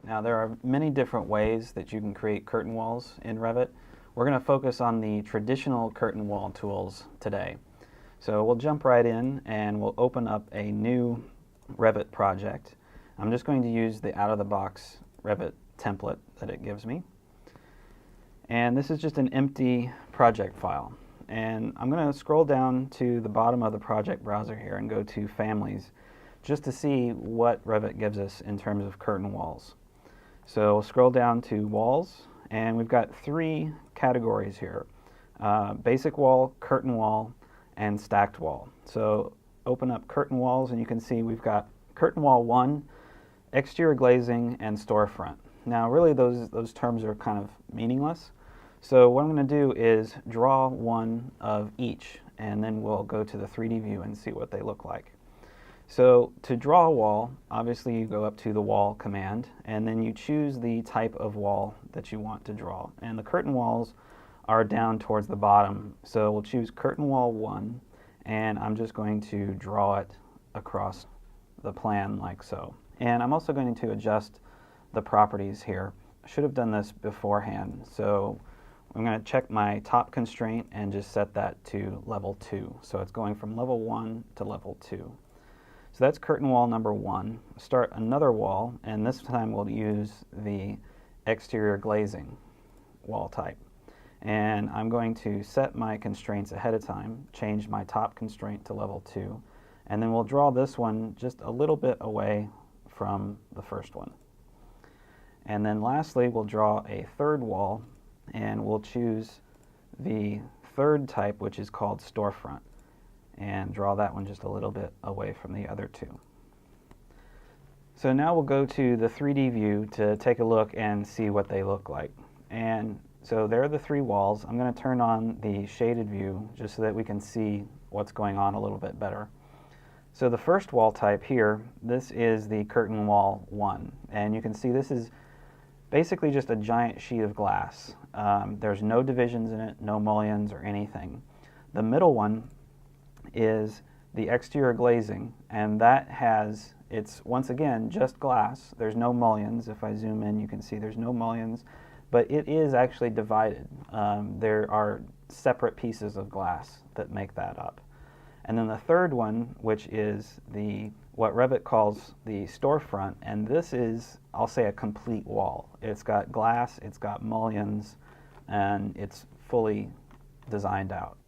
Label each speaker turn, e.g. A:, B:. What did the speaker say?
A: Now there are many different ways that you can create curtain walls in Revit. We're going to focus on the traditional curtain wall tools today. So we'll jump right in and we'll open up a new Revit project. I'm just going to use the out-of-the-box Revit template that it gives me. And this is just an empty project file. And I'm going to scroll down to the bottom of the project browser here and go to Families just to see what Revit gives us in terms of curtain walls. So we'll scroll down to Walls, and we've got three categories here. Basic wall, curtain wall, and stacked wall. So open up curtain walls and you can see we've got curtain wall 1, exterior glazing, and storefront. Now really those terms are kind of meaningless. So what I'm going to do is draw one of each, and then we'll go to the 3D view and see what they look like. So to draw a wall, obviously you go up to the wall command, and then you choose the type of wall that you want to draw. And the curtain walls are down towards the bottom, so we'll choose curtain wall 1, and I'm just going to draw it across the plan like so. And I'm also going to adjust the properties here. I should have done this beforehand, so I'm going to check my top constraint and just set that to level 2. So it's going from level 1 to level 2. So that's curtain wall number 1. Start another wall, and this time we'll use the exterior glazing wall type. And I'm going to set my constraints ahead of time, change my top constraint to level 2, and then we'll draw this one just a little bit away from the first one. And then lastly, we'll draw a third wall, and we'll choose the third type, which is called storefront, and draw that one just a little bit away from the other two. So now we'll go to the 3D view to take a look and see what they look like. And so there are the three walls. I'm going to turn on the shaded view just so that we can see what's going on a little bit better. So the first wall type here, this is the curtain wall 1, and you can see this is basically just a giant sheet of glass. There's no divisions in it, no mullions or anything. The middle one is the exterior glazing, and that has, it's once again just glass. There's no mullions. If I zoom in, you can see there's no mullions, but it is actually divided. There are separate pieces of glass that make that up. And then the third one, which is what Revit calls the storefront, and this is, I'll say, a complete wall. It's got glass, it's got mullions, and it's fully designed out.